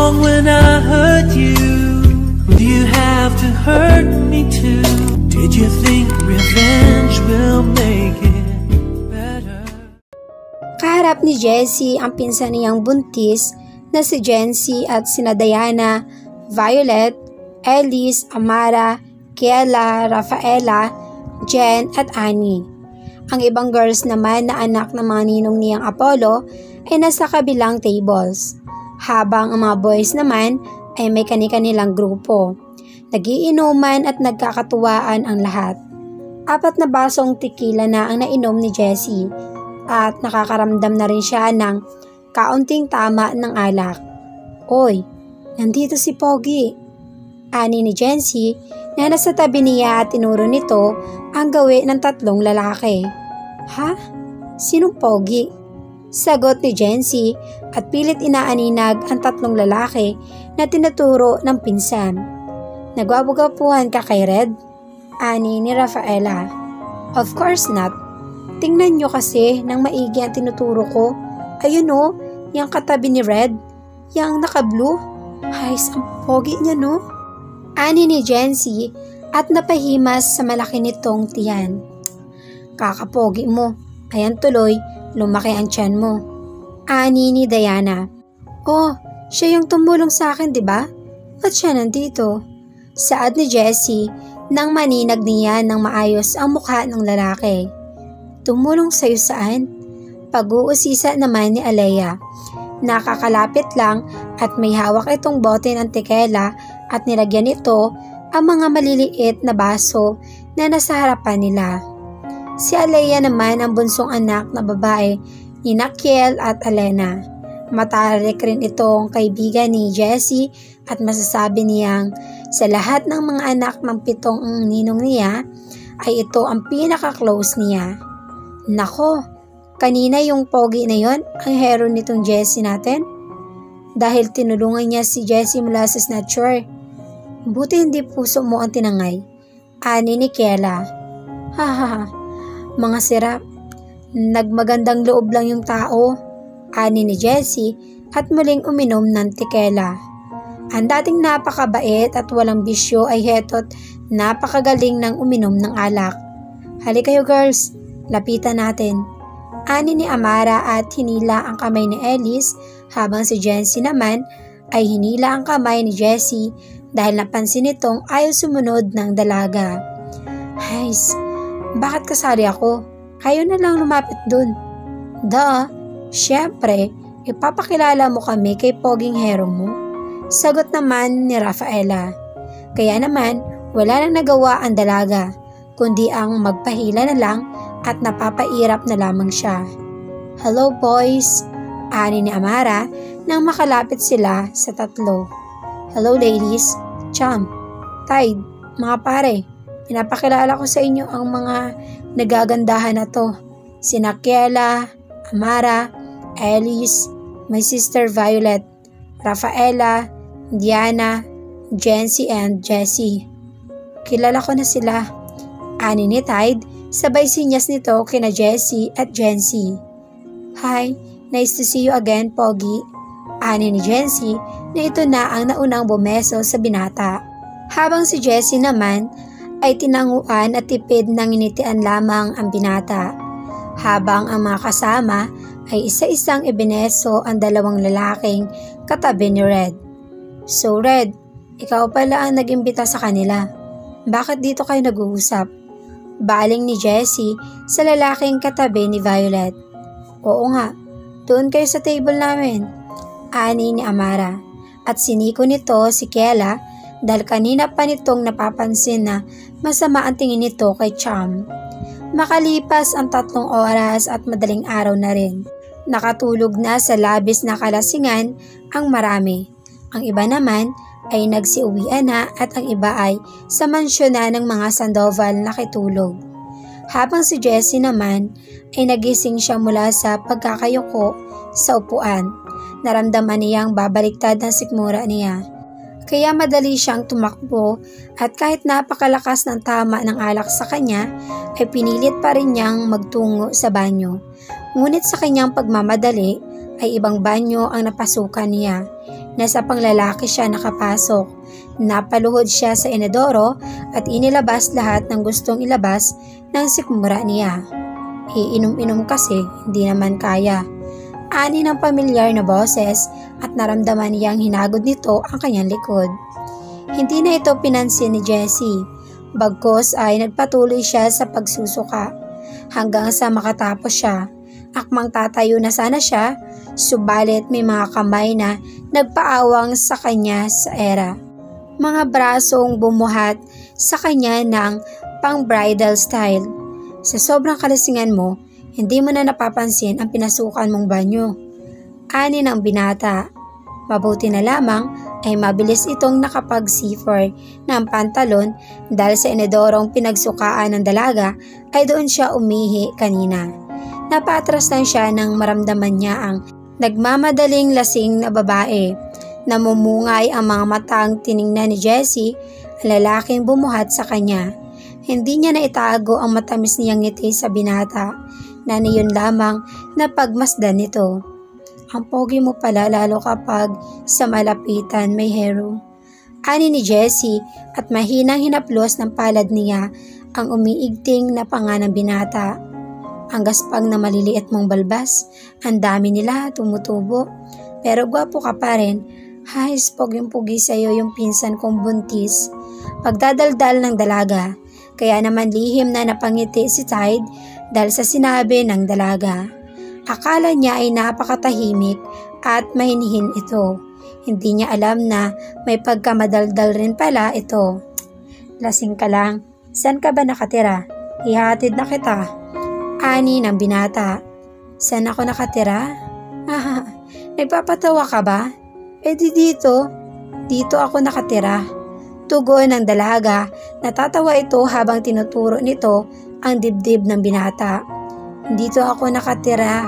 wrong when I hurt you? Do you have to hurt me too? Did you think revenge will make it better? Kaharap ni Jessie ang pinsan niyang buntis na si Jency at sina Diana, Violet, Elise, Amara, Kiela, Rafaela, Jen at Annie. Ang ibang girls naman na anak ng mga ninong niyang Apollo ay nasa kabilang tables, habang ang mga boys naman ay may kani-kanilang grupo. Nagiinuman at nagkakatuwaan ang lahat. 4 na basong tequila na ang nainom ni Jessie at nakakaramdam na rin siya ng kaunting tama ng alak. Oy, nandito si Pogi. Ani ni Jency na nasa tabi niya at tinuro nito ang gawi ng 3 lalaki. Ha? Sinong Pogi? Sagot ni Jency at pilit inaaninag ang 3 lalaki na tinuturo ng pinsan. Nagwabugapuhan ka kay Red? Ani ni Rafaela. Of course not. Tingnan nyo kasi ng maigi ang tinuturo ko. Ayun o, yung katabi ni Red, yung naka-blue. Hays, ang pogi niya no? Ani ni Jency at napahimas sa malaki nitong tiyan. Kakapogi mo. Ayan tuloy, lumaki ang tiyan mo. Ani ni Diana. Oh, siya yung tumulong sa akin, diba? Ba't siya nandito? Saad ni Jessie nang maninag niya ng maayos ang mukha ng lalaki. Tumulong sa'yo saan? Pag-uusisa naman ni Alea. Nakakalapit lang at may hawak itong bote ng tequila at nilagyan nito ang mga maliliit na baso na nasa harapan nila. Si Alea naman ang bunsong anak na babae ni Nakiel at Alena. Matarik rin itong kaibigan ni Jessie at masasabi niyang sa lahat ng mga anak ng 7 ninong niya ay ito ang pinaka-close niya. Nako, kanina yung pogi na yon ang hero nitong Jessie natin? Dahil tinulungan niya si Jessie mula sa snatcher. Buti hindi puso mo ang tinangay. Ani ni Kiela. Hahaha. Mga sirap, nagmagandang loob lang yung tao, ani ni Jessie at muling uminom ng tequila. Ang dating napakabait at walang bisyo ay heto't napakagaling ng uminom ng alak. Halika kayo girls, lapitan natin. Ani ni Amara at hinila ang kamay ni Elise habang si Jency naman ay hinila ang kamay ni Jessie dahil napansin nitong ayaw sumunod ng dalaga. Hays, bakit kasali ako? Kayo na lang lumapit dun. Syempre, ipapakilala mo kami kay poging hero mo. Sagot naman ni Rafaela. Kaya naman, wala nang nagawa ang dalaga, kundi ang magpahila na lang at napapairap na lamang siya. Hello boys, ani ni Amara nang makalapit sila sa 3. Hello ladies, Cham, Tide, mga pare. Pinapakilala ko sa inyo ang mga nagagandahan na to. Sina Kiela, Amara, Elise, my sister Violet, Rafaela, Diana, Jency and Jessie. Kilala ko na sila. Ani ni Tide, sabay sinyas nito kina Jessie at Jency. Hi, nice to see you again, Pogi. Ani ni Jency na ito na ang naunang bumeso sa binata. Habang si Jessie naman ay tinanguan at tipid ng initian lamang ang binata. Habang ang mga kasama ay isa-isang ibineso ang 2 lalaking katabi ni Red. So Red, ikaw pala ang nag-imbita sa kanila. Bakit dito kayo nag-uusap? Baling ni Jessie sa lalaking katabi ni Violet. Oo nga, doon kayo sa table namin. Ani ni Amara. At siniko nito si Kiela dahil kanina pa nitong napapansin na masama ang tingin nito kay Cham. Makalipas ang 3 oras at madaling araw na rin. Nakatulog na sa labis na kalasingan ang marami. Ang iba naman ay nagsiuwian na at ang iba ay sa mansyon na ng mga Sandoval nakitulog. Habang si Jessie naman ay nagising siya mula sa pagkakayuko sa upuan. Naramdaman niyang babaliktad ang sikmura niya. Kaya madali siyang tumakbo at kahit napakalakas ng tama ng alak sa kanya ay pinilit pa rin niyang magtungo sa banyo. Ngunit sa kanyang pagmamadali ay ibang banyo ang napasukan niya. Nasa panglalaki siya nakapasok. Napaluhod siya sa inodoro at inilabas lahat ng gustong ilabas ng sikmura niya. Iinom-inom kasi, hindi naman kaya. Ani ng pamilyar na boses at naramdaman niyang hinagod nito ang kanyang likod. Hindi na ito pinansin ni Jessie. Bagkus ay nagpatuloy siya sa pagsusuka hanggang sa makatapos siya. Akmang tatayo na sana siya, subalit may mga kamay na nagpaawang sa kanya sa era. Mga brasong bumuhat sa kanya ng pang-bridal style. Sa sobrang kalasingan mo, hindi mo na napapansin ang pinasukan mong banyo. Ani ng binata. Mabuti na lamang ay mabilis itong nakapag-zipper ng pantalon dahil sa inodorong pinagsukaan ng dalaga ay doon siya umihi kanina. Napatras lang siya nang maramdaman niya ang nagmamadaling lasing na babae. Namumungay ang mga matang tiningnan ni Jessie, ang lalaking bumuhat sa kanya. Hindi niya na itago ang matamis niyang ngiti sa binata na niyon lamang na pagmasdan nito. Ang pogi mo pala lalo kapag sa malapitan may hero. Ani ni Jessie at mahinang hinaplos ng palad niya ang umiigting na panga ng binata. Ang gaspang na maliliit mong balbas, ang dami nila tumutubo. Pero gwapo ka pa rin. Hays, poging-pogi sa'yo yung pinsan kong buntis. Pagdadaldal ng dalaga, kaya naman lihim na napangiti si Tide dahil sa sinabi ng dalaga. Akala niya ay napakatahimik at mahinhin ito. Hindi niya alam na may pagkamadaldal rin pala ito. Lasing ka lang. Saan ka ba nakatira? Ihatid na kita. Ani ng binata. Saan ako nakatira? Nagpapatawa ka ba? Dito. Dito ako nakatira. Tugon ng dalaga. Natatawa ito habang tinuturo nito ang dibdib ng binata. Dito ako nakatira.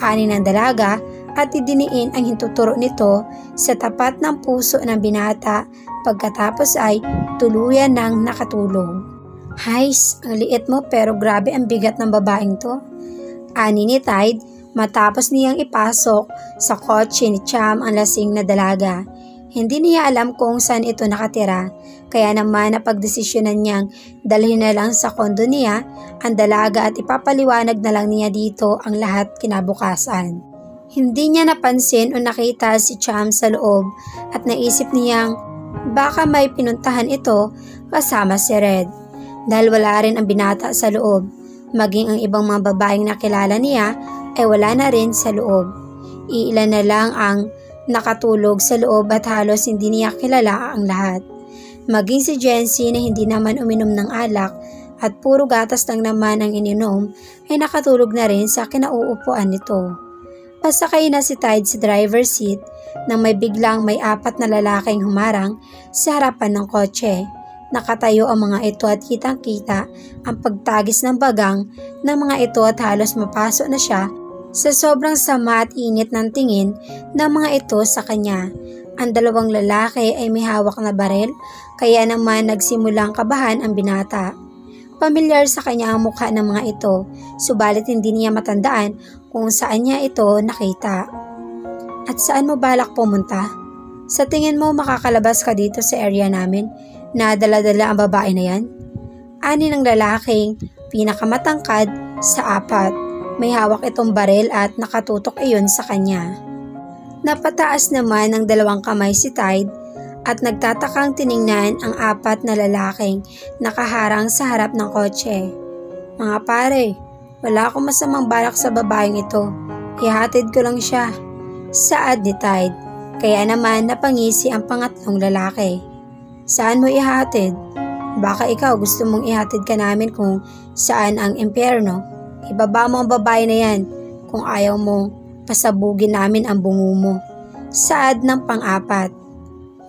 Ani ng dalaga at idiniin ang hintuturo nito sa tapat ng puso ng binata pagkatapos ay tuluyan ng nakatulog. Hays, ang liit mo pero grabe ang bigat ng babaeng to. Ani ni Tide matapos niyang ipasok sa kotse ni Cham ang lasing na dalaga. Hindi niya alam kung saan ito nakatira, kaya naman napagdesisyonan niyang dalhin na lang sa kondo niya ang dalaga at ipapaliwanag na lang niya dito ang lahat kinabukasan. Hindi niya napansin o nakita si Cham sa loob at naisip niyang baka may pinuntahan ito kasama si Red. Dahil wala rin ang binata sa loob, maging ang ibang mga babaeng nakilala niya ay wala na rin sa loob. Iilan na lang ang nakatulog sa loob at halos hindi niya kilala ang lahat. Maging si Jency na hindi naman uminom ng alak at puro gatas lang naman ang ininom ay nakatulog na rin sa kinauupuan nito. Pasakay na si Tide sa driver's seat nang may biglang may 4 na lalaking humarang sa harapan ng kotse. Nakatayo ang mga ito at kitang-kita ang pagtagis ng bagang ng mga ito at halos mapasok na siya sa sobrang sama at init ng tingin ng mga ito sa kanya. Ang dalawang lalaki ay may hawak na barel, kaya naman nagsimulang kabahan ang binata. Pamilyar sa kanya ang mukha ng mga ito, subalit hindi niya matandaan kung saan niya ito nakita. At saan mo balak pumunta? Sa tingin mo makakalabas ka dito sa area namin na dala-dala ang babae na yan? Ani ng lalaking pinakamatangkad sa 4. May hawak itong baril at nakatutok iyon sa kanya. Napataas naman ng 2 kamay si Tide at nagtatakang tiningnan ang 4 na lalaking nakaharang sa harap ng kotse. Mga pare, wala akong masamang balak sa babaeng ito. Ihatid ko lang siya. Saad ni Tide, kaya naman napangisi ang pangatlong lalaki. Saan mo ihatid? Baka ikaw gusto mong ihatid ka namin kung saan ang impyerno. Ibaba mo ang babae na yan kung ayaw mo pasabugin namin ang bungo mo. Saad ng pang-4.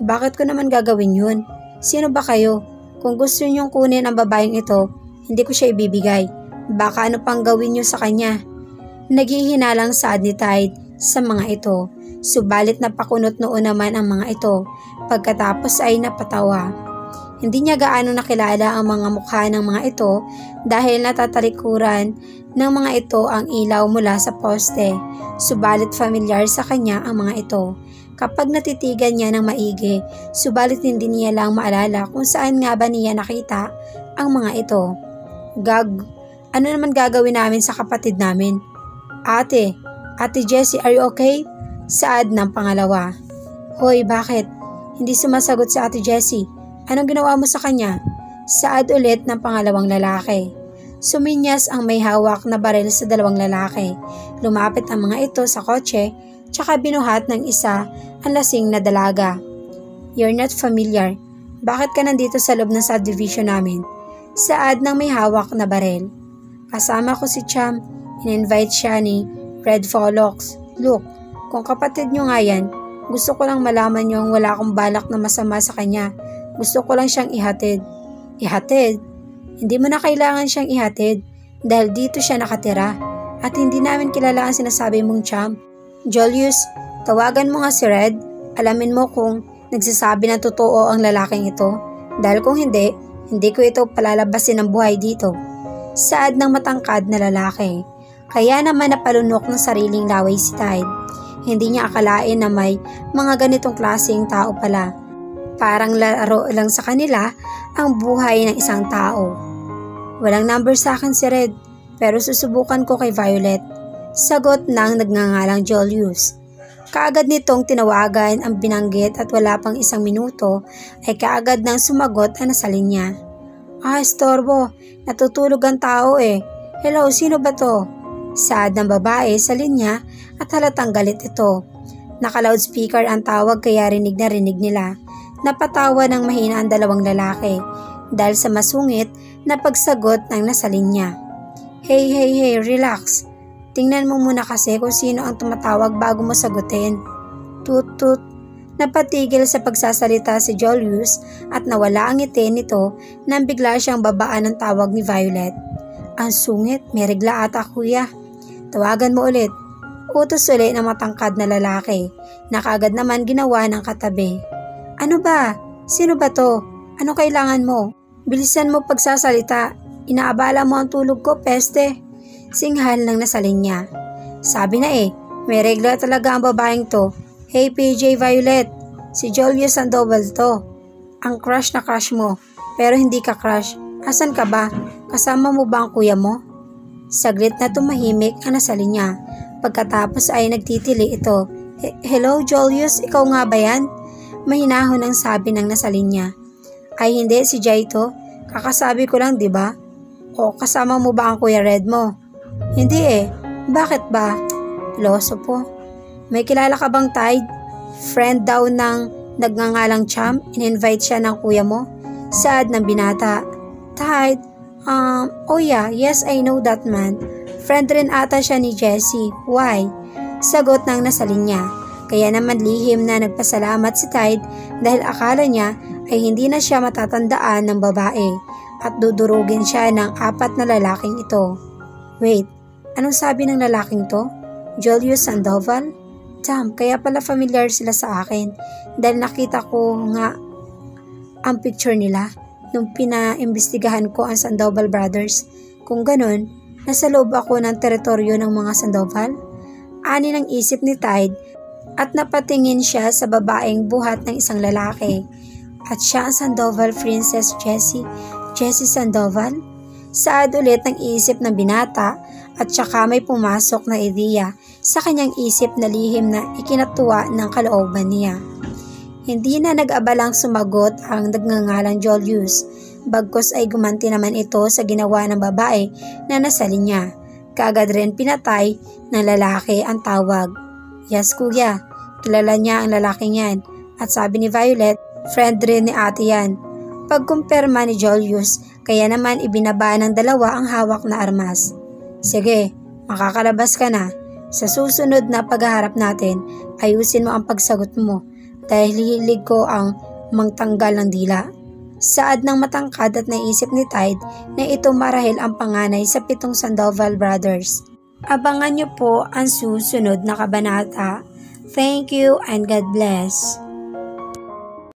Bakit ko naman gagawin yun? Sino ba kayo? Kung gusto niyong kunin ang babaeng ito, hindi ko siya ibibigay. Baka ano pang gawin niyo sa kanya? Naghihinalang saad ni Tide sa mga ito. Subalit napakunot noon naman ang mga ito. Pagkatapos ay napatawa. Hindi niya gaano nakilala ang mga mukha ng mga ito dahil natatalikuran ng mga ito ang ilaw mula sa poste. Subalit familiar sa kanya ang mga ito. Kapag natitigan niya ng maigi, subalit hindi niya lang maalala kung saan nga ba niya nakita ang mga ito. Ano naman gagawin namin sa kapatid namin? Ate Jessie, are you okay? Saad ng pangalawa. Hoy, bakit? Hindi sumasagot si Ate Jessie. Anong ginawa mo sa kanya? Saad ulit ng pangalawang lalaki. Suminyas ang may hawak na baril sa dalawang lalaki. Lumapit ang mga ito sa kotse, tsaka binuhat ng isa ang lasing na dalaga. You're not familiar. Bakit ka nandito sa loob ng subdivision namin? Saad ng may hawak na baril. Kasama ko si Cham. In-invite siya ni Red Follocks. Look, kung kapatid nyo nga yan, gusto ko lang malaman nyo wala akong balak na masama sa kanya. Gusto ko lang siyang ihatid. Ihatid? Hindi mo na kailangan siyang ihatid dahil dito siya nakatira at hindi namin kilala ang sinasabi mong Cham. Julius, tawagan mo nga si Red. Alamin mo kung nagsasabi ng totoo ang lalaking ito dahil kung hindi ko ito palalabasin ng buhay dito. Saad ng matangkad na lalaki. Kaya naman napalunok ng sariling laway si Tide. Hindi niya akalain na may mga ganitong klaseng tao pala. Parang laro lang sa kanila ang buhay ng isang tao. Walang number sa akin si Red, pero susubukan ko kay Violet. Sagot ng nagngangalang Julius. Kaagad nitong tinawagan ang binanggit at wala pang isang minuto ay kaagad nang sumagot ang nasa linya. Estorbo, natutulog ang tao eh. Hello, sino ba to? Saad ng babae sa linya at halatang galit ito. Naka-loudspeaker ang tawag kaya rinig na rinig nila. Napatawa ng mahina ang dalawang lalaki dahil sa masungit na pagsagot ng nasa linya. Hey, relax. Tingnan mo muna kasi kung sino ang tumatawag bago mo sagutin. Tut. Napatigil sa pagsasalita si Julius at nawala ang ngiti nito nang bigla siyang babaan ng tawag ni Violet. Ang sungit, may regla ata kuya. Tawagan mo ulit. Utos ulit ng matangkad na lalaki na kaagad naman ginawa ng katabi. Ano ba? Sino ba to? Ano kailangan mo? Bilisan mo pagsasalita. Inaabala mo ang tulog ko, peste. Singhal ng nasa linya. Sabi na may regla talaga ang babaeng to. Hey PJ Violet, si Julius Sandoval to. Ang crush na crush mo, pero hindi ka crush. Asan ka ba? Kasama mo ba ang kuya mo? Saglit na tumahimik ang nasa linya. Pagkatapos ay nagtitili ito. Hello Julius, ikaw nga ba yan? Mahinahon ang sabi ng nasa linya. Ay hindi, si Jay to. Kakasabi ko lang, di ba? O kasama mo ba ang kuya Red mo? Hindi Bakit ba? Loso po. May kilala ka bang Tide? Friend daw ng nagngangalang Cham, in-invite siya ng kuya mo? Saad ng binata. Tide? Oh yeah, yes I know that man. Friend rin ata siya ni Jessie. Why? Sagot ng nasa linya. Kaya naman lihim na nagpasalamat si Tide dahil akala niya ay hindi na siya matatandaan ng babae at dudurugin siya ng 4 na lalaking ito. Wait, anong sabi ng lalaking to? Julius Sandoval? Kaya pala familiar sila sa akin dahil nakita ko nga ang picture nila nung pinaimbestigahan ko ang Sandoval Brothers. Kung ganun, nasa loob ako ng teritoryo ng mga Sandoval? Ani ng isip ni Tide at napatingin siya sa babaeng buhat ng isang lalaki. At siya ang Sandoval Princess Jessie Sandoval? Saad ulit ng isip ng binata at saka may pumasok na ideya sa kanyang isip na lihim na ikinatuwa ng kalooban niya. Hindi na nag-abalang sumagot ang nagngangalang Julius, bagkus ay gumanti naman ito sa ginawa ng babae na nasa linya. Kaagad rin pinatay ng lalaki ang tawag. Yes kuya, kilala niya ang lalaking yan at sabi ni Violet, friend rin ni ate yan. Pagkumpirma ni Julius, kaya naman ibinaba ng dalawa ang hawak na armas. Sige, makakalabas ka na. Sa susunod na paghaharap natin, ayusin mo ang pagsagot mo dahil hilig ko ang mangtanggal ng dila. Saad ng matangkad at naisip ni Tide na ito marahil ang panganay sa 7 Sandoval Brothers. Abangan niyo po ang susunod na kabanata. Thank you and God bless.